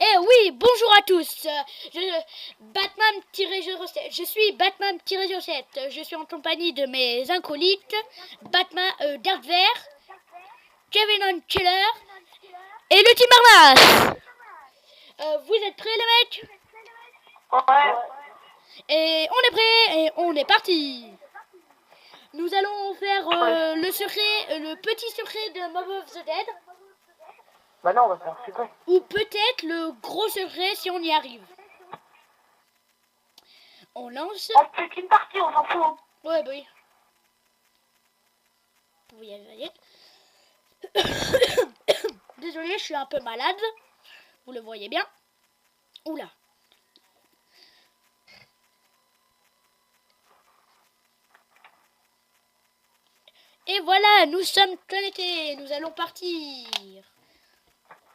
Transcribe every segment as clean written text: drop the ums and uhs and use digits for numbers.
Eh oui, bonjour à tous. Je suis Batman-07. Je suis en compagnie de mes acolytes, Dark Vert, Kevin on Killer et le Team Armas. Vous êtes prêts les mecs? Ouais. Et on est prêts et on est parti. Nous allons faire le petit secret de Mob of the Dead. Bah non, on va faire secret. Ou peut-être le gros secret si on y arrive. On lance. On fait une partie, on s'en fout. Ouais, bah oui. Vous y allez. Désolé, je suis un peu malade. Vous le voyez bien. Oula. Et voilà, nous sommes connectés. Nous allons partir.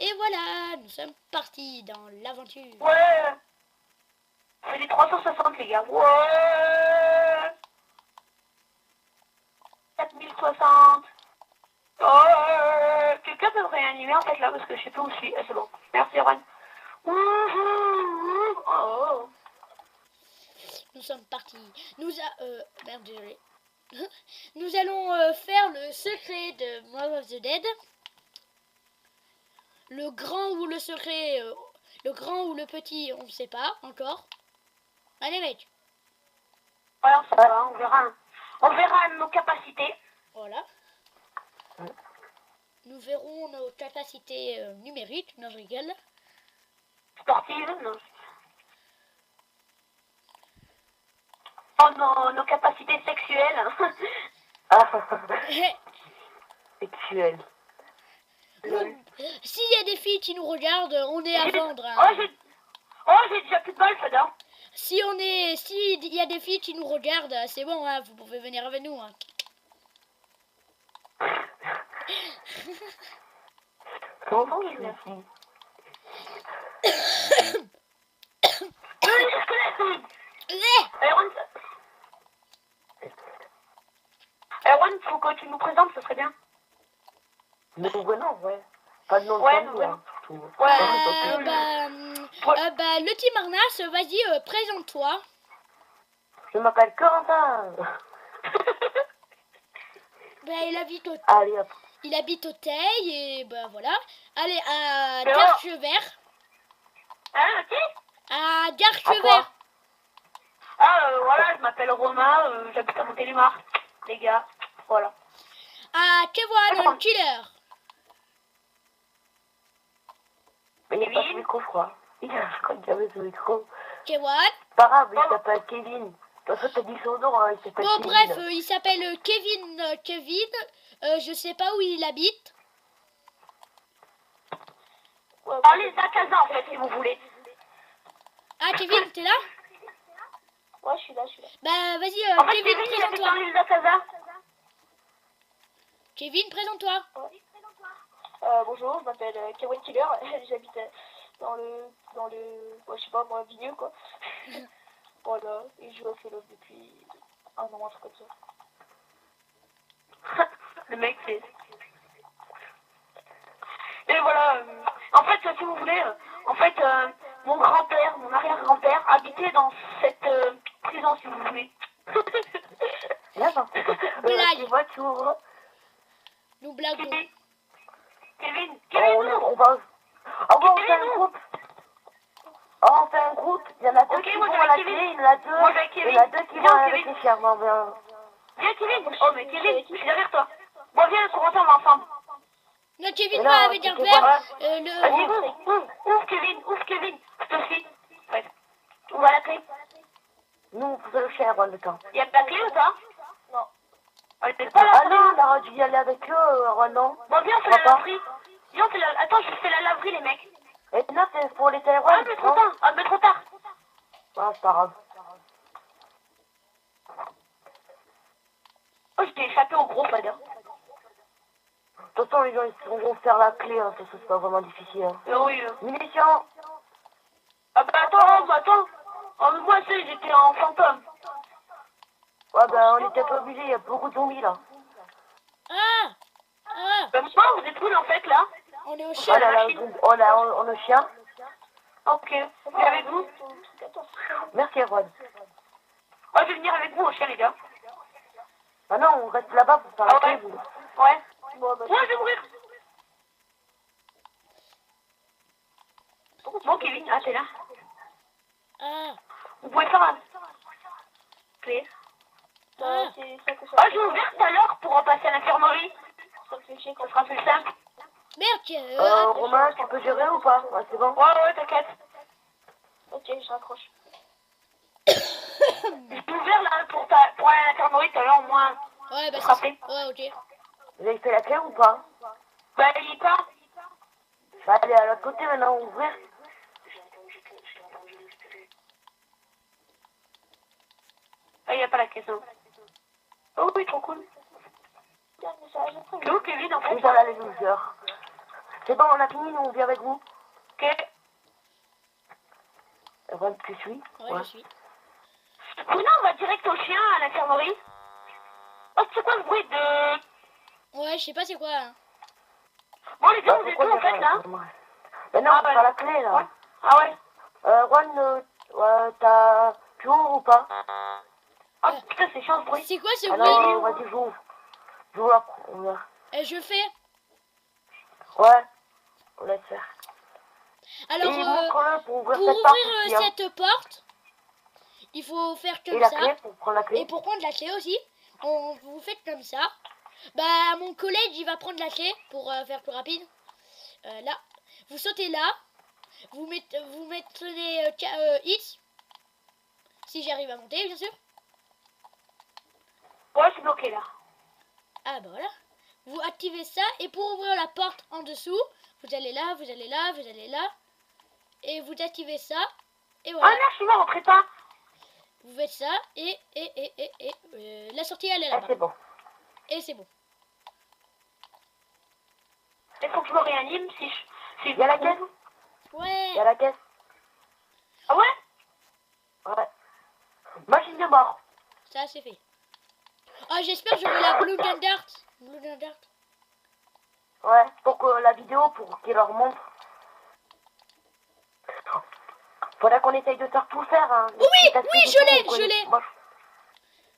Et voilà, nous sommes partis dans l'aventure. Ouais. C'est les 360 les gars. Ouais. 4060. Oh. Quelqu'un peut me réanimer en fait là parce que je sais plus où je suis. Ah, c'est bon. Merci Ron. Oh. Nous sommes partis. Merde, désolé. Nous allons faire le secret de Mob of the Dead. Le grand ou le secret, le grand ou le petit, on ne sait pas encore. Allez mec. Ouais, on sait pas, on verra. On verra nos capacités. Voilà. Nous verrons nos capacités numériques, non je rigole. Sportives, non. Oh, nos capacités sexuelles. Sexuelles. S'il y a des filles qui nous regardent, on est à vendre. Hein. J'ai déjà plus de bol, Fada. S'il y a des filles qui nous regardent, c'est bon, hein, vous pouvez venir avec nous. Hein. Comment je l'ai fait? Erwan, faut que tu nous présentes, ce serait bien. Mais non, ouais. Pas de nom de famille, hein, surtout. Le Team Arnas, vas-y, présente-toi. Je m'appelle Corentin. Il habite au Teil et voilà. Allez, à Darchevert. Hein, qui? À Darchevert. Voilà, je m'appelle Romain, j'habite à Montélimar. Les gars, voilà. À Kevin on Killer. Mais il n'y a pas de micro, je crois. Je crois qu'il y avait ce micro. Kevin. Pas grave, il s'appelle Kevin. De toute façon, t'as dit son nom, hein, il s'appelle Kevin. Bref, il s'appelle Kevin. Je sais pas où il habite. Dans les Akaza, en fait, si vous voulez. Ah, Kevin, t'es là? Ouais, je suis là. Bah, vas-y, Kevin, présente-toi. Dans les Akaza. Kevin, présente-toi. Bonjour, je m'appelle Kevin Killer, j'habite dans le, je sais pas moi, Vigneux quoi. Voilà, et je joue à Fall of depuis un an, un truc comme ça. Le mec c'est... Et voilà, en fait, si vous voulez, mon grand-père, mon arrière-grand-père habitait dans cette prison, si vous voulez. Blague. Voiture. Nous blaguons. Kevin, on va faire un groupe. On fait un groupe. Il y en a deux qui vont à la clé, il y en a deux qui vont avec les chiens. Viens Kevin. Oh mais Kevin, je suis derrière toi. Bon viens, Corentin, on va ensemble. Non, Kevin va avec Dark Vert. Vas-y, ouvre Kevin. Je te suis. Ouais. Où va la clé? Nous, on faisait le chien le temps. Il y a ta clé ou pas? Non. Ah non, on aurait dû y aller avec eux, non. Bon, viens, on fait la laverie. Attends, je fais la laverie, les mecs. Et non, c'est pour les terroirs. Ah, mais trop tard. Ah, c'est pas grave. Oh, je t'ai échappé au gros, Fader. De toute façon, les gens, ils vont faire la clé, hein. Ça, c'est pas vraiment difficile. Hein. Oui. Munitions. Ah, bah, attends. Oh, mais moi, j'étais en fantôme. Ouais, bah, on était pas obligés, il y a beaucoup de zombies, là. Ah. Bah, moi, vous êtes où, en fait, là? On est au chien. On est chien. Ok, je vais avec vous. Merci, Erwan. Ouais, je vais venir avec vous au chien, les gars. Ah non, on reste là-bas pour faire la clé. Ouais. Bon, bah, ouais, je vais mourir. Bon, Kevin, ah, t'es là. Ah. Vous pouvez faire un... Clé. Ah. Ah, j'ai ouvert tout à l'heure pour repasser à l'infirmerie. Ça me fait chier quand ça sera plus simple. Merde, Romain, tu peux gérer ou pas? Ouais, c'est bon. Ouais, t'inquiète. Ok, je raccroche. J'ai ouvert là pour aller à l'infirmerie tout à l'heure au moins. Ouais, bah c'est ouais, ok. Vous avez fait la clé ou pas? Bah, il est pas. Bah, allez à l'autre côté maintenant, ouvrir. Ah, il n'y a pas la caisse. Hein. Oh oui, trop cool. C'est où Kevin en fait? Et voilà les losers. C'est bon, on a fini, nous on vient avec vous. Ok. Erwan, tu suis? Ouais, je suis. Sinon, on va direct au chien à l'infirmerie. Oh, c'est quoi le bruit de... Ouais, je sais pas c'est quoi. Hein. Bon, les gars, vous êtes où en fait là? Mais non, Ah, c'est pas la clé là. Ouais. Ah ouais? Erwan, t'as... Tu ouvres ou pas? Ah putain, c'est chiant ce bruit. C'est quoi ce Ah bruit? non, vas-y, j'ouvre. J'ouvre après. Je fais. Ouais, on laisse faire. Alors, Et montre-le pour ouvrir pour cette porte ouvrir aussi, hein. cette porte, il faut faire Et comme la ça. clé, pour prendre la clé. Et pour prendre la clé aussi, vous faites comme ça. Bah, mon collègue, il va prendre la clé pour faire plus rapide. Là, vous sautez là. Vous mettez X. Si j'arrive à monter, bien sûr. Ouais, je suis bloqué là. Ah bah voilà. Vous activez ça et pour ouvrir la porte en dessous, vous allez là, vous allez là, vous allez là. Et vous activez ça. Et Ah voilà. merde, je suis mort, rentrez pas. Vous faites ça et la sortie elle est Ah, là-bas. c'est bon. Et c'est bon. Il faut que je me réanime si je... Si Il y a la caisse? Ouais. Il y a la caisse? Ah ouais? Ouais. Machine de mort. Ça c'est fait. Ah j'espère que j'aurai la Blue Dart. Blue Dart. Ouais, pour que la vidéo, pour qu'il leur montre. Faudra qu'on essaye de tout faire, hein. Oui, je l'ai.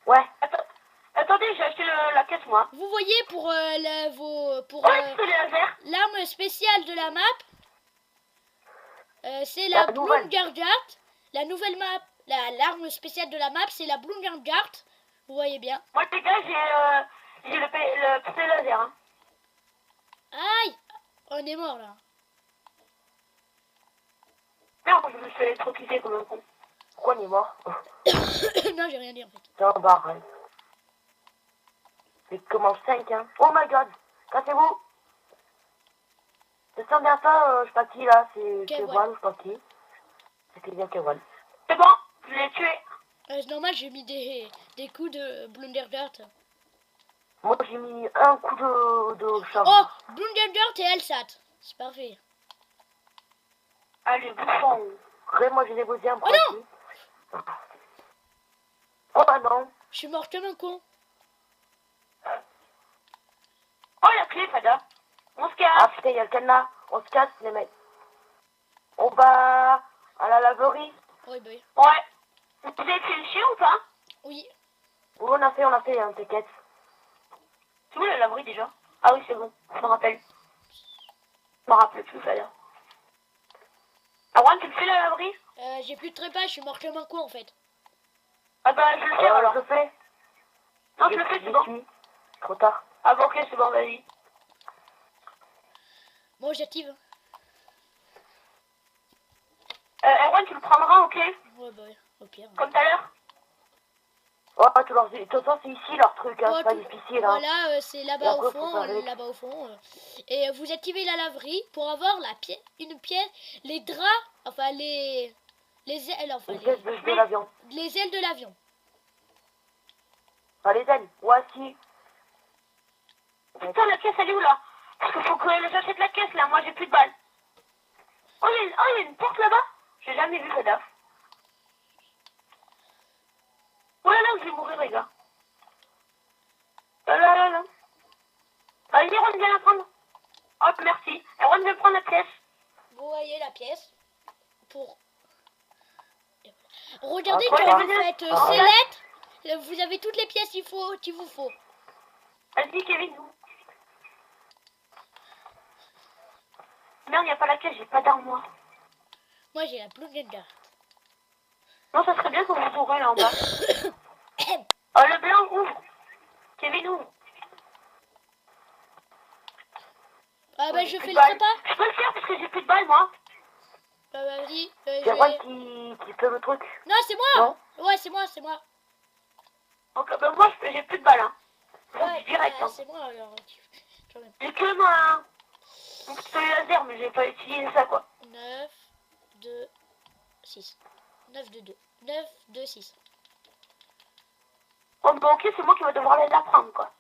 Ouais. Attendez, j'ai acheté la caisse moi. Vous voyez pour Ouais, c'est le laser. l'arme spéciale de la map. C'est la Blue Dart. La nouvelle map, l'arme spéciale de la map, c'est la Blue Dart. Vous voyez bien. Moi les gars, j'ai le pistolet laser. Hein. Aïe, on est mort là. Merde, je me suis électrocuté comme un con. Pourquoi on est mort? Non, j'ai rien dit en fait. C'est un bar, hein. Il commence 5, hein. Oh my god. Cassez-vous. C'est bien ça, je sais pas qui là. C'est Kevin, je sais pas qui. C'était bien Kevin. C'est bon, je l'ai tué. C'est normal, j'ai mis des coups de Blue Dart. Moi j'ai mis un coup de charge. Oh, Blue Dart et Elsat. C'est parfait. Allez, bouffon. Après, moi j'ai négocié un Oh produit. Oh bah non. Je suis mort comme un con. Oh la clé, Fada. On se casse. Ah putain, il y a le cadenas. On se casse les mecs. On va à la laverie. Oui, bah oui. Ouais. Vous avez fait le chien ou pas? Oui. Oui, on a fait, hein, t'inquiète. C'est où la laverie déjà? Ah oui, c'est bon, je me rappelle. Je me rappelle plus, Fada. Ah ouais, tu le fais la laverie? J'ai plus de trépas, je suis mort comme un con en fait. Ah bah je le fais alors. Je le fais. Non, je le fais, c'est bon. Trop tard. Ah bon, ok, c'est bon, vas-y. Bon, j'active. Erwan, tu le prendras, ok? Ouais, bah oui, au pire. Comme tout à l'heure? Oh, de toute façon, c'est ici leur truc, hein, Oh, c'est pas difficile. Hein. Voilà, c'est Et là-bas après, au faut fond, faire avec. là-bas au fond. Et vous activez la laverie pour avoir une pièce, les draps, enfin les ailes, enfin Une pièce de l'avion. les ailes de l'avion. Ah, les ailes. Voici. Putain, la caisse, elle est où là? Parce qu'il faut que j'achète la caisse là, moi j'ai plus de balles. Oh, il y a une porte là-bas? J'ai jamais vu, fais gaffe. Oh là là, je vais mourir, les gars. Là. Allez, Erwan, viens la prendre. Hop, merci. Erwan, viens prendre la pièce. Vous voyez la pièce. pour... Regardez Ah, quand ouais. vous faites Ah, ouais. select, vous avez toutes les pièces qu'il vous faut. Vas-y, Kevin. Merde, y a pas la pièce, j'ai pas d'arme, moi. Moi j'ai la blonde d'art. Non, ça serait bien que vous ouvrez là en bas. Oh, le blanc, ouvre. Kevin, ouvre. Ah bah je J'ai fais plus le de balles. trépas. Je peux le faire parce que j'ai plus de balles, moi. Bah vas-y, C'est je moi vais... qui fait le truc. Non, c'est moi. Non. Ouais, c'est moi. Donc, bah, moi, j'ai plus de balles, hein. Ouais, Direct, bah, hein. c'est moi alors. Quand même. J'ai que mon pistolet laser, mais j'ai pas utilisé ça, quoi. 9, 2, 6. 9, 2, 2. 9, 2, 6. Oh, bah, ok, c'est moi qui vais devoir la prendre, quoi.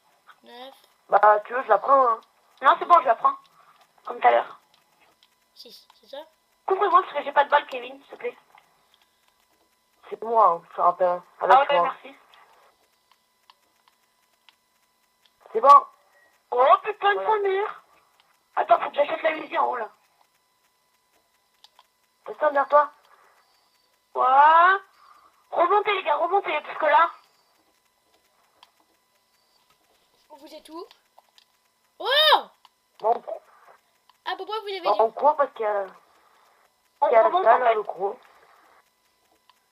9, Bah, tu veux, je la prends, hein. Non, c'est bon, je la prends. Comme tout à l'heure. 6, c'est ça? Couvrez-moi parce que j'ai pas de balles, Kevin, s'il te plaît. C'est moi, hein, je te rappelle. Avec Ah ouais, toi. merci. C'est bon. Oh, putain de Voilà. sa mère. Attends, faut que j'achète la musique en haut, là. Descends vers toi. Ouais. Remontez, les gars, remontez, parce que là... Vous êtes où? Oh! Bon, Ah, pourquoi vous avez bah, dit? on court parce qu'il y a, On il y a remonte, ça, en là, fait. le gros.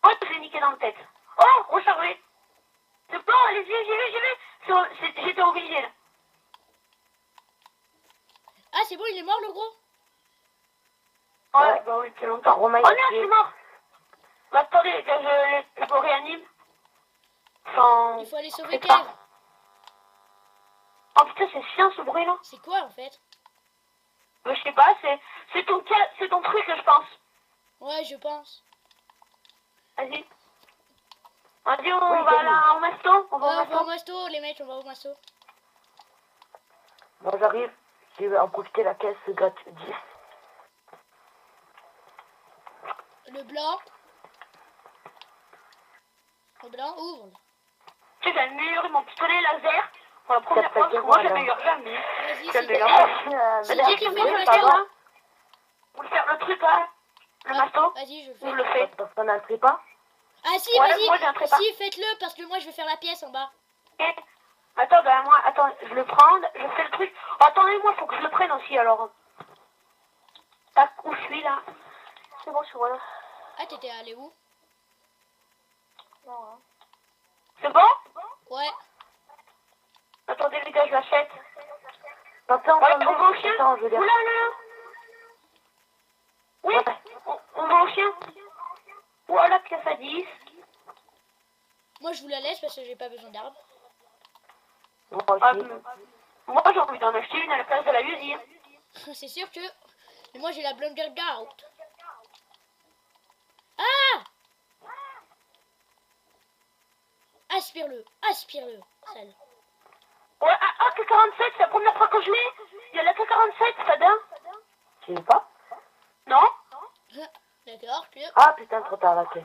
Oh, je l'ai niqué dans la tête. Oh, rechargé. C'est bon, allez-y, j'y vais. J'étais obligé, là. Ah, c'est bon, il est mort le gros? Ouais, Ouais. bah oui, depuis longtemps. Romain, Oh il a merde, je tué. suis mort. Bah attendez, les gars, je me réanime. Sans... Il faut aller sauver C'est Kev. pas. Oh putain, c'est chiant ce bruit, là. C'est quoi en fait? Bah, je sais pas, c'est ton truc, je pense. Ouais, je pense. Vas-y. Vas-y, on Oui, va Kevin. là au masto. On va Ouais, au on va au masto. masto, les mecs, on va au masto. Bon, j'arrive. Je vais en profiter la caisse gratuite. Le blanc. Le blanc, ouvre. Tu sais, j'ai amélioré mon pistolet laser pour la première Ça fois, parce que fait moi, mal, j'améliore jamais. Vas-y, J'améliore c'est jamais. C'est Merde, qui qui je fait voulais le le masto savoir. Là, vous le faire le truc, là. Le masto. Vas-y, je le Vous fais. le faites. Parce qu'on a un trépas. Ah si, Ouais, vas-y. moi, j'ai un trépas. Si, faites-le parce que moi je vais faire la pièce en bas. Ok. Attends, bah moi, attends, je le prends, je fais le truc. Oh, attendez-moi, faut que je le prenne aussi, alors. Tac, où je suis, là. C'est bon, je suis voilà. Ah, t'étais allé où? Non, hein. C'est bon? Ouais. Attendez, les gars, je l'achète. Attends, Ouais, on va au chien. attends, je veux dire. Oula, oula. Oui, Ouais. on va au chien. Voilà, pièce à 10. Moi je vous la laisse parce que j'ai pas besoin d'armes. Moi Ah, aussi. moi, j'ai envie d'en acheter une à la place de la Uzi. C'est sûr que... Et moi j'ai la Blunder Gout. Ah! Aspire-le, aspire-le. Sale. Ouais, ah, K47, c'est la première fois que je l'ai. Il y a la K47, Fada. Tu veux pas? Non? D'accord, que... Ah putain, trop tard la caisse.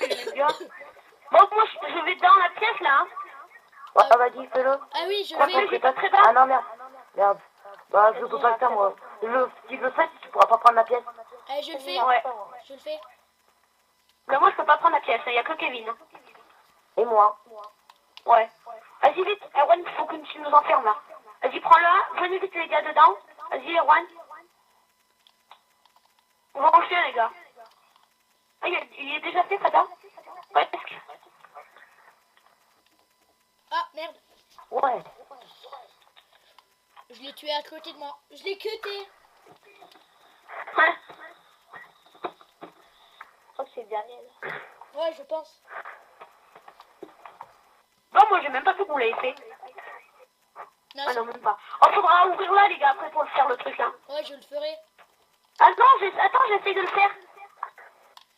Les gars. Bon, moi, je vais dans la pièce, là. Hein. Ouais, vas-y, fais-le. Ah oui, je Prends vais... ton trépas. Ah non, merde. Merde. Bah, je peux pas le faire, moi. Si je le fais, tu pourras pas prendre la pièce. Allez, je le fais. Ouais. Je le fais. Mais moi, je peux pas prendre la pièce, il y a que Kevin. Hein. Et moi. Ouais. Vas-y, vite. Erwan, il faut que tu nous enfermes, là. Vas-y, prends-le. Venez vite, les gars, dedans. Vas-y, Erwan. On va en chien, les gars. Ah, il est déjà fait, Fada? Ouais, parce que... Ah, merde. Ouais. Je l'ai tué à côté de moi. Je l'ai cuté. Ouais. Je crois que c'est le dernier, là. Ouais, je pense. Bon, moi, j'ai même pas vu qu'on l'ait fait. Non, Ah non, même pas. Oh, faudra ouvrir là, les gars, après, pour le faire, le truc, là. ouais, je le ferai. Ah non, attends, j'essaie de le faire.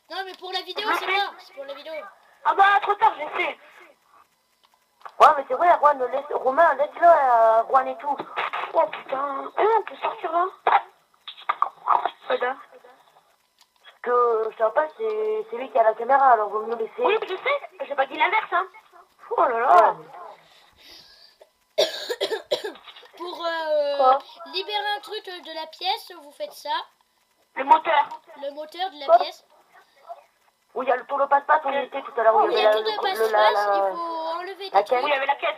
Non, mais pour la vidéo, Je c'est fais. moi. C'est pour la vidéo. Ah bah, trop tard, j'ai fait. Ouais, mais c'est vrai, Rouen, Romain, laisse-le, Rouen et tout. Oh, putain. On peut sortir, là. Fada. Parce que, je sais pas, c'est lui qui a la caméra, alors vaut mieux laisser. Oui, je sais. J'ai pas dit l'inverse, hein. Oh là là. Ouais. Pour Quoi libérer un truc de la pièce, vous faites ça. Le moteur. Le moteur de la pièce. Où il y a le tour de passe-passe, on y était tout à l'heure. Oh, il y a tout de passe-passe, il faut enlever des trucs. Où il y avait la caisse.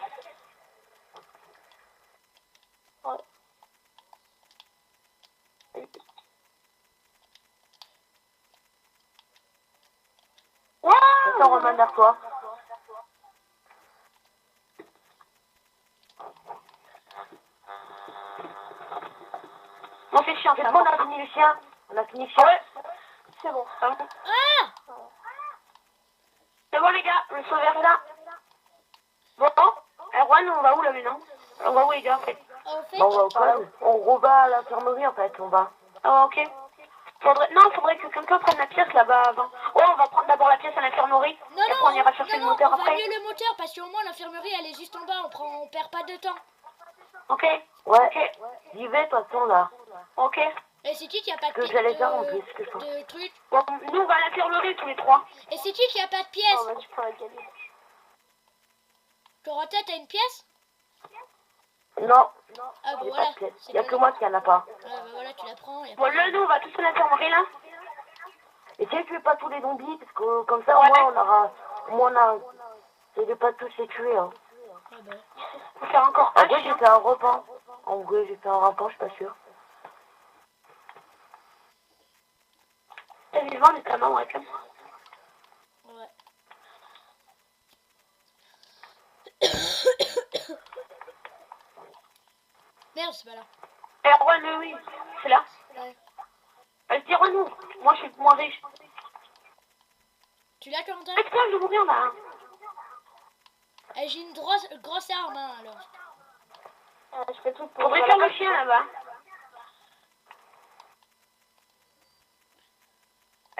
Ça on remonte vers toi. On fait chiant, c'est bon, on a fini le chien. On a fini le chien. Ouais. C'est bon. Ah! C'est bon les gars, le sauveur est là. Bon, Erwan, on va où là maintenant? On va où les gars en fait? En fait, on rebat à l'infirmerie en fait, on va. Ah ok. Faudrait que quelqu'un prenne la pièce là-bas avant. Ouais, on va prendre d'abord la pièce à l'infirmerie. non, et après on ira chercher le moteur on après. va mieux le moteur parce qu'au moins l'infirmerie elle est juste en bas, on perd pas de temps. Ok. Ouais. Okay. J'y vais de toute façon là. Ok. Et c'est qui a pas de que j'allais faire en plus, que je pense. de trucs? Bon, nous on va à l'infirmerie tous les trois. Et c'est qui a pas de pièce? Oh, bah, tu prends la galette. Corentin, t'as une pièce? Non. Ah bah J'ai voilà. pas de pièce. Il y a que moi qui en a pas. Ah bah voilà, tu la prends. Bon, là nous on va tous à l'infirmerie là. Et tu sais, tuer pas tous les zombies, parce que comme ça, au moins, on aura... Au moins, on a... C'est de pas tous les tuer, hein. Ah bah. Faut faire encore un. En vrai, j'ai fait un repas. En vrai, j'ai fait un repas, je suis pas sûre. T'as vivant, mais ta maman, ouais, comme ça. Ouais. Merde, c'est pas là. Et Erwan, oui, c'est là. Ouais. Vas-y, renouvre. Moi, je suis moins riche. Tu l'as, Corentin? Putain, je vais mourir là. Eh, j'ai une grosse arme, hein, alors. Je fais tout pour... On va faire le chien là-bas.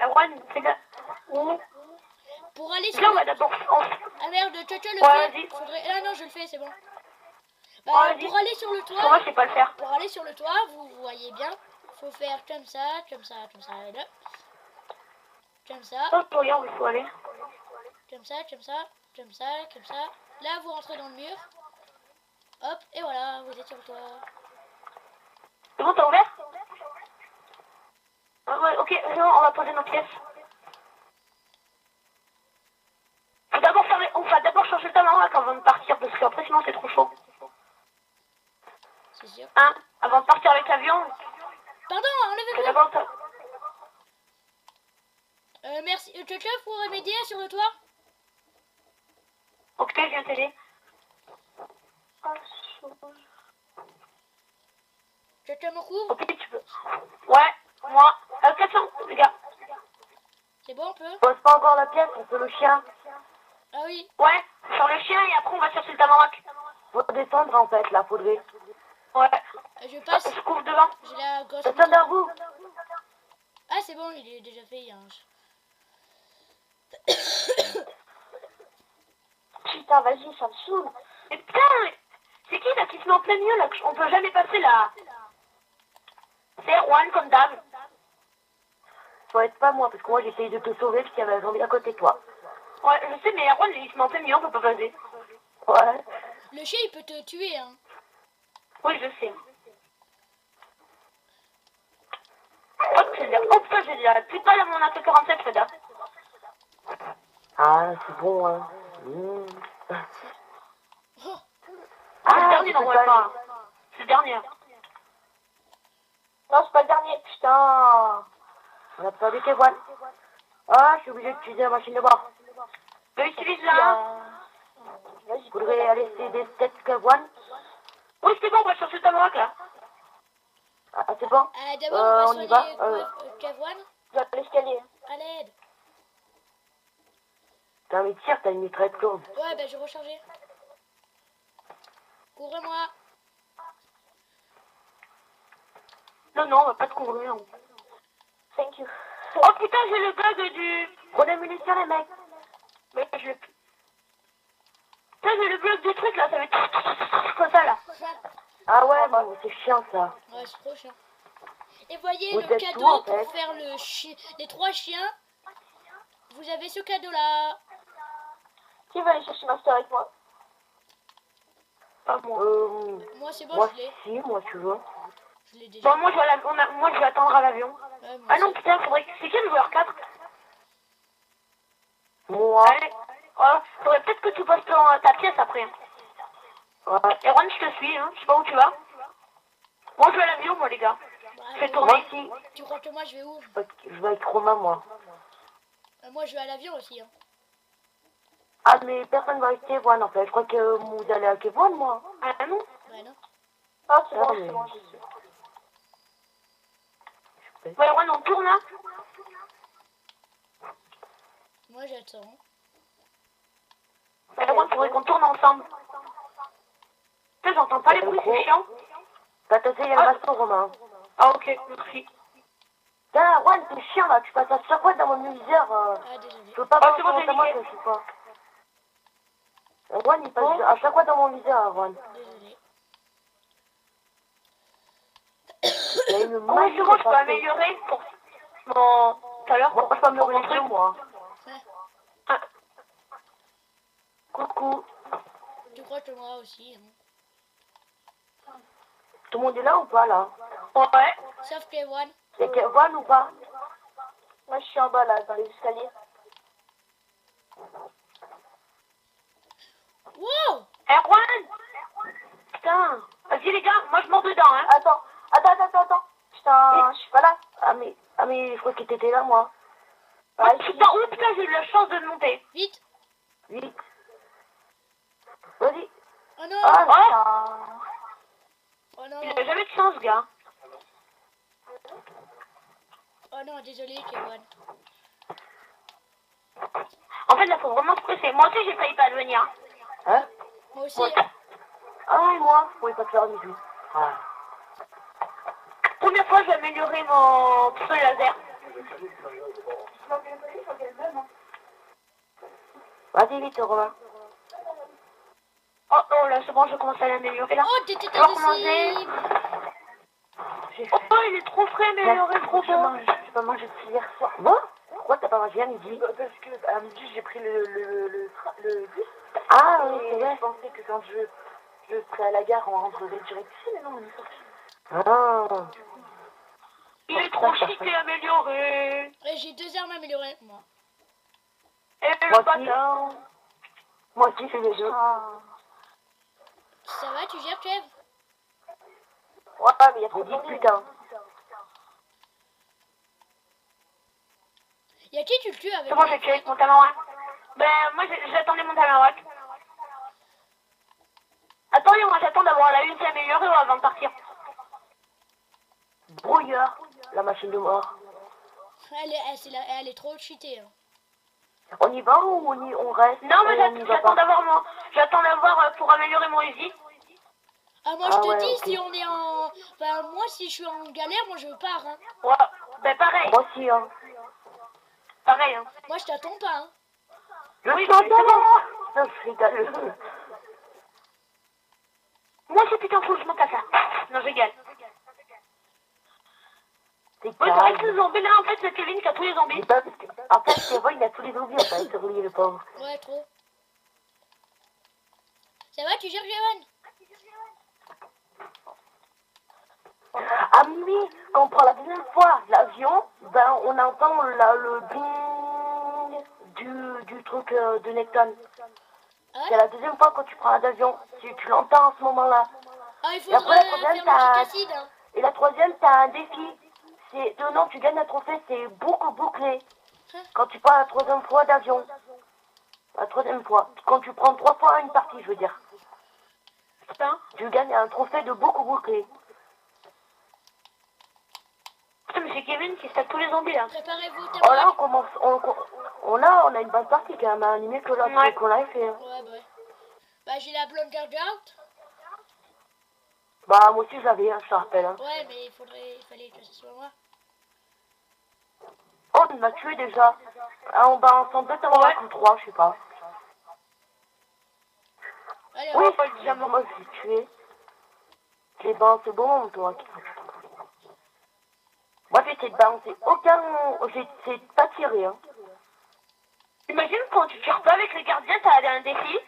Erwan, c'est là. Pour aller sur... Là, on va d'abord... Ah merde, Tchotcho le Ouais, fait. vas-y. Ah non, je le fais, c'est bon. Bah, Ouais, pour aller sur le toit... Moi, je sais pas le faire. Pour aller sur le toit, vous voyez bien, faut faire comme ça, et là. Comme ça, Oh, regarde où il faut aller. comme ça. Là, vous rentrez dans le mur. Hop, et voilà, vous êtes sur le toit. C'est bon, t'as ouvert? Ouais, ok, non, on va poser nos pièces. On va d'abord changer le tamarak avant de partir, parce qu'après sinon c'est trop chaud. C'est sûr. Hein? Avant de partir avec l'avion. Pardon, enlevez-vous. D'abord, merci. Tchotcho, pour remédier sur le toit. ok, je viens t'aider. Tchotcho me couvre. Ok, tu peux. Ouais, moi. 400, les gars. C'est bon, on peut? On pose pas encore la pièce, on fait le chien. Ah oui. Ouais, sur le chien et après on va chercher le tamarak. Faut descendre en fait, là, faudrait. Ouais. Je passe. Je couvre devant. J'ai la gosse. Descends vers vous. Ah, c'est bon, il est déjà fait, il y a un... Putain, vas-y, ça me saoule. Mais putain, c'est qui là qui se met en plein milieu là? On peut jamais passer là. C'est Erwan comme d'hab. Faut être pas moi, parce que moi j'essaye de te sauver parce qu'il y avait un zombie à côté de toi. Ouais, je sais, mais Erwan il se met en plein milieu, on peut pas passer. Ouais. Le chien, il peut te tuer, hein. Oui, je sais. Oh putain, j'ai déjà plus de balles à mon AK-47, Feda. Ah, c'est bon, hein. Oh. Ah, c'est le dernier, normalement. C'est le dernier. Non, c'est pas le dernier, putain. On a perdu Kewan. Ah, je suis obligé d'utiliser la machine de bord. Utilise là. Vas-y, Faudrait aller essayer peut-être Kewan. Oui, c'est bon, on va chercher ta marac là. Ah, c'est bon. D'abord, on va on y va. soigner Cavoine. je vais à l'escalier. À l'aide. T'as mais tire, t'as une mitraillette lourde. Ouais, bah, j'ai rechargé. Couvre-moi. Non, on va pas te couvrir. Thank you. Oh putain, j'ai le bug du... Prenez munitions les mecs. Mais je... Putain, j'ai le bug du truc là, ça va être... Comme ça là. Ah ouais, bon, c'est chiant ça. Ouais, c'est trop chiant. Et voyez Vous le êtes cadeau où, en pour fait faire les 3 chiens. Vous avez ce cadeau là. Qui va aller chercher Master avec moi? Pas moi. Moi, c'est bon, Moi je l'ai. si, moi tu veux. Je l'ai déjà. Bon, moi, moi, je vais attendre à l'avion. Ouais, moi Ah non, aussi. putain, faudrait que... C'est qui le joueur 4? Moi. Allez. Ouais, faudrait peut-être que tu postes ta pièce après. Ouais. Erwan, je te suis, hein. Je sais pas où tu vas. Moi, je vais à l'avion, moi, les gars. Bah, Je fais Moi tourner. aussi. tu crois que moi je vais où? Je vais avec Romain, moi. Moi je vais à l'avion aussi. Hein. Ah, mais personne va avec Kevin, en fait. Je crois que vous allez à Kevin, moi. Ah non? Bah non. Ah, c'est Ah, bon, mais- c'est bon, je suis. Ouais, Erwan, on tourne, hein. Moi j'attends. Erwan, faudrait qu'on tourne ensemble. Putain, j'entends pas les bruits, c'est chiant. T'as testé, il y a le baston, Romain. Ah, ok, merci. Tiens, Juan, t'es chiant, là. Tu passes à chaque fois dans mon viseur. Ah désolé. Je peux pas Ah, passer c'est bon, devant moi, nickel. je sais pas. Juan, il passe à chaque fois dans mon viseur, Juan. Désolé. Il y a une Oh, maille c'est bon, qui je peux est passée. améliorer pour mon... Tout à l'heure, Moi, je peux améliorer les deux, moi. Ah, Coucou. Tu crois que moi aussi. Hein. Tout le monde est là ou pas, là? ouais. Sauf Kevin. Il y a Kevin ou pas? Moi, je suis en bas, là, dans les escaliers. Wow. Erwan! Putain. Vas-y, les gars, moi, je monte dedans, hein. Attends. Putain, je suis pas là. Ah, mais je crois que t'étais là, moi. Ah, putain, oh, putain, j'ai eu la chance de monter. Vite. Vite. Vas-y. Oh non. Ah, Putain. Oh non. Il a jamais de chance, gars. Oh non, désolé Kevin. En fait, là, faut vraiment se presser. Moi aussi, j'ai failli pas venir. hein? Moi aussi. Ouais. Hein. Ah, et moi? Je pouvais pas te faire du tout. Ah. Première fois, j'ai amélioré mon pistolet laser. Vas-y, vite, Romain. Oh, oh, là, c'est bon, je commence à l'améliorer, là. Oh, t'étais On va recommencer. indécisible. J'ai Oh, il est trop frais, amélioré, trop beau. J'ai pas mangé depuis hier soir. Bon? Pourquoi t'as pas mangé à midi? Parce que à midi, j'ai pris le bus. Ah, oui, c'est vrai. Je pensais que quand je serais à la gare, on rentrerait direct ici, mais non, on est sorti. Ah. Il est trop chic et amélioré. J'ai 2 armes améliorées, moi. Et Moi le bâton. Moi aussi, c'est les deux. Ça va, tu gères, Kev? Ouais, mais il y a trop J'ai de dit zombies. putain. Y'a qui tu le tues avec C'est bon, j'ai tué mon tamarin. Ben, moi, j'attendais mon tamarin. Attendez, moi, j'attends d'avoir la une améliorée avant de partir. Brouilleur, la machine de mort. Elle est trop cheatée. Hein. On y va ou on reste? Non, mais On y va j'attends pas. d'avoir pour améliorer mon Uzi. Ah, moi Ah je te ouais, dis, ok. si on est en... Enfin, moi si je suis en galère, moi je pars. Hein. Ouais, ben pareil, Moi aussi, hein. pareil. Hein. Moi je t'attends pas. Hein. Je Oui, suis en mais c'est galère. Ça, je rigole. Moi, c'est putain, faut que je monte à ça. Non, j'égale. C'est Ouais, c'est vrai que calme. ce zombie là, en fait, c'est Kevin qui a tous les zombies. C'est pas parce que... En fait, c'est vrai, il a tous les zombies, en fait, c'est relié, le pauvre. Ouais, trop. Ça va, tu gères, Kevin? Ah oui, quand on prend la deuxième fois l'avion, ben on entend le bing du truc de Necton. Ah C'est la deuxième fois que tu prends l'avion, tu l'entends à ce moment-là. Ah, il Et après, faudra la faire troisième, le t'as... kick acide. Hein. Et la troisième, t'as un défi. C'est non, tu gagnes un trophée, c'est boucle bouclée. Quand tu prends la troisième fois d'avion. La troisième fois. Quand tu prends 3 fois une partie, je veux dire. Putain. Tu gagnes un trophée de boucle bouclée. Putain, mais c'est Kevin qui stack tous les zombies là. Préparez-vous, Oh là, Tamara. on commence... On a une bonne partie quand même, animé que là, Ouais. qu'on avait fait. Hein. Ouais, bah ouais. Bah j'ai la blonde out. Bah, moi aussi, j'avais, je te rappelle. Hein. Ouais, mais il fallait que ce soit moi. Oh, on m'a tué déjà. Ah, on va ensemble 2 Ouais. ou 3, je sais pas. Allez, Oui, on va. déjà, moi, je l'ai tué. J'ai balancé bon, toi. Moi, j'ai essayé de balancer aucun... J'ai essayé de pas tirer, hein. Imagine quand tu tires pas avec les gardiens, t'as un défi.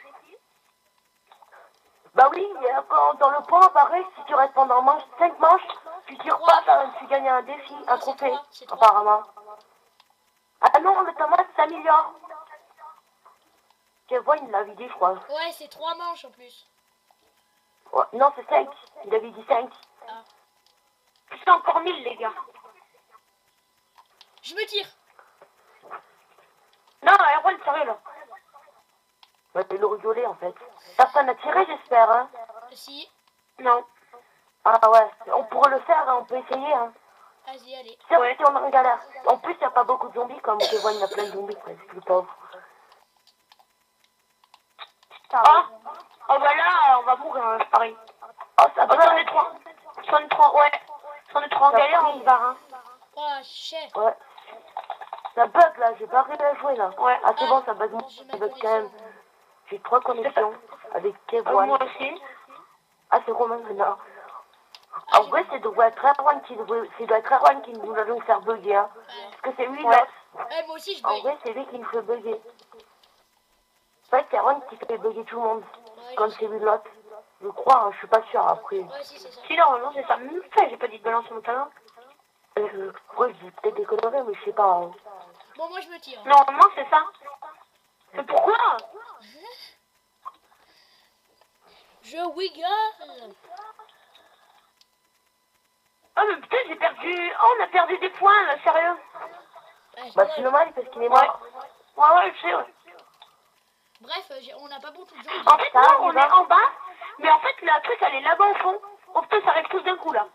Bah oui, quand dans le point, pareil, si tu restes pendant 5 manches, tu tires pas, tu gagnes un défi, un Non, c'est trophée, 3, c'est 3. apparemment. Ah non, le tomate s'améliore. Tu vois, il l'avait dit, je crois. Ouais, c'est 3 manches en plus. Ouais, non, c'est 5. Il avait dit 5. Ah. C'est encore 1000, les gars. Je me tire. Non, Erwan, sérieux, là. Ouais, c'est le rigoler, en fait. Personne n'a tiré, j'espère, hein. Si. Non. Ah ouais, on pourrait le faire, hein, on peut essayer, hein. Vas-y, allez. C'est vrai si on est en galère. En plus, il n'y a pas beaucoup de zombies, comme Kevin, il y a plein de zombies, presque, le pauvre. Ah. Oh bah là, on va mourir, hein, c'est pareil. Oh, ça Oh, va. si on est 3. Si on est 3, ouais. Si on est 3 en Ça galère, brille. on se barre, hein. Oh, chef. Ouais. Ça bug, là, j'ai pas réussi à jouer, là. Ouais. Ah, c'est bon, ça bug, J'ai ça ma bug quand même. connexion. J'ai 3 connexions avec Kevin. Moi aussi. Ah, c'est Romain maintenant. Ah, En vrai, c'est doit être Erwan qui nous va nous faire bugger, hein. Parce que c'est lui, Ouais. là. Ouais, moi aussi, je En bug. vrai, c'est lui qui nous fait bugger. C'est vrai que c'est Erwan qui fait bugger tout le monde. Ouais, Comme je c'est sais. lui l'autre. Je crois, hein, je suis pas sûr après. Ouais, si, c'est ça. Si, normalement, c'est ça. Putain, j'ai pas dit de balancer mon talent. Ouais, je dis peut-être des conneries, mais je sais pas. Hein. Bon, moi, je me tire. Normalement, c'est ça. Mais pourquoi? Je wiggle. Ah, mais putain, j'ai perdu. Oh, on a perdu des points, là, sérieux. Ah, Bah, c'est normal parce qu'il est Ouais. mort. Ouais, je sais, ouais. Bref, on n'a pas beaucoup de zombies. En fait, Ça non, arrive, on est hein. en bas, mais en fait, la truc, elle est là-bas au fond. Oh putain, ça arrive tous d'un coup, là.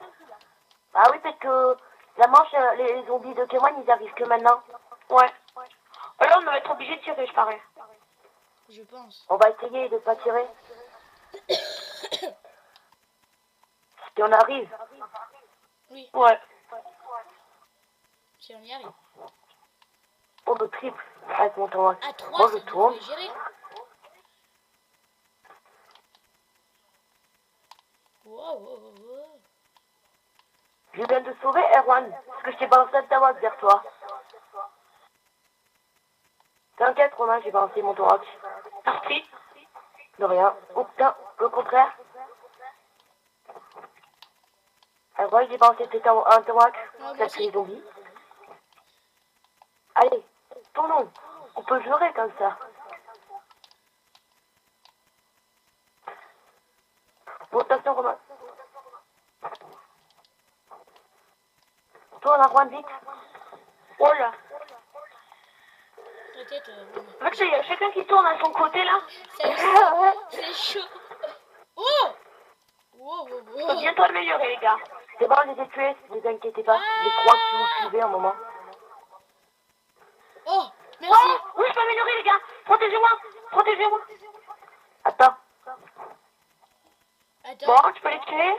Ah oui, parce que la manche, les zombies de Kevin, ils arrivent que maintenant. Ouais. Alors, on va être obligé de tirer, je parie. Je pense. On va essayer de pas tirer. Si on arrive. Oui, Ouais. si on y arrive. On le triple avec mon tour. À 3, Moi, ça je tourne. devrait gérer. Wow, wow, wow, wow. Je viens de sauver Erwan. Parce que je t'ai balancé ta voix vers toi. T'inquiète, Romain, j'ai balancé mon thorax. Parti. De rien. Oh putain, le contraire. Erwan, j'ai balancé un thorax. moi Ça aussi. crée les zombies. Allez, tournons. On peut jurer comme ça. Bon, attention, Romain. Tourne à Rouen vite. Oh là. Peut-être. En fait, il y a chacun qui tourne à son côté, là. C'est chaud. Oh! Wow, wow, On va wow. bientôt améliorer, les gars. C'est bon, je les ai tués, ne vous inquiétez pas. Les trois qui vous suivez un moment. Oh! Merci. Oh, oui, je peux améliorer, les gars. Protégez-moi. Protégez-moi. Attends. Attends. Bon, tu peux les tuer.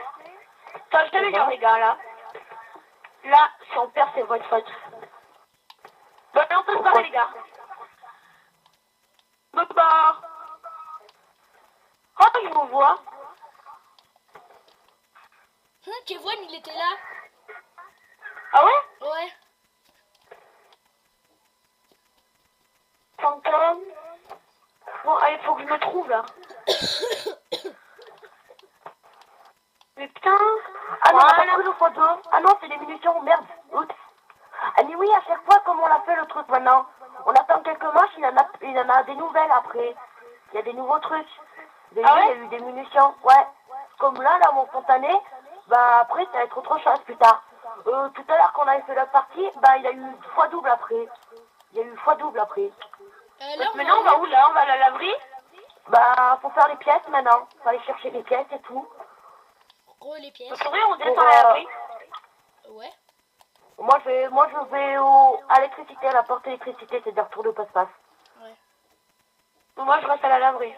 Attends, je t'améliore, les gars, là. Là, si on perd, c'est votre faute. Bon, allez, on peut se barrer, les gars. Me barre. Oh, je vous vois. Hein, Kevin, il était là. Ah ouais? Ouais. Fantôme. Bon, allez, faut que je me trouve, là. Mais putain. Ah non, on a Voilà. pas pris le x2. Ah non, c'est des munitions, merde. Oups. Ah mais oui, à chaque fois, comme on l'a fait le truc maintenant, on attend quelques manches, il en a des nouvelles après. Il y a des nouveaux trucs. Des Ah il y a ouais? eu des munitions, ouais. Comme là, mon spontané, bah après, ça va être autre chose plus tard. Tout à l'heure, quand on avait fait la partie, bah il y a eu fois double après. Il y a eu fois double après. Là, Maintenant, on va où, là? On va à la laverie? Bah, faut faire les pièces maintenant. Faut aller chercher les pièces et tout. les pièces. Vous saurez, on descend Pour, à la laverie. Ouais. Moi, je vais à l'électricité, à la porte électricité, c'est des retours de passe-passe. Ouais. Moi, je reste à la laverie.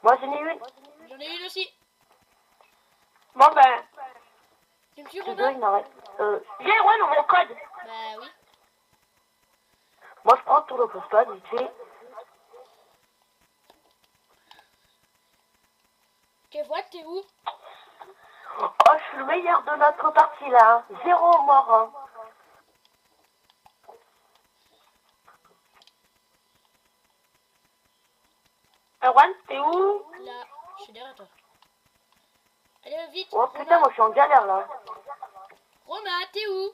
Moi, j'en ai une. J'en ai une aussi. Bon, ben, Tu me suis, C'est deux, Romain? il m'en reste. viens, Erwan, on va au code. Bah oui. Moi, je prends le tour de passe-passe, vite fait. Kevin, t'es où? Oh, je suis le meilleur de notre partie, là. Hein. 0 mort, hein. Erwan, t'es où? Là. Je suis derrière toi. Allez, vite. Oh putain, moi je suis en galère là. Romain, t'es où?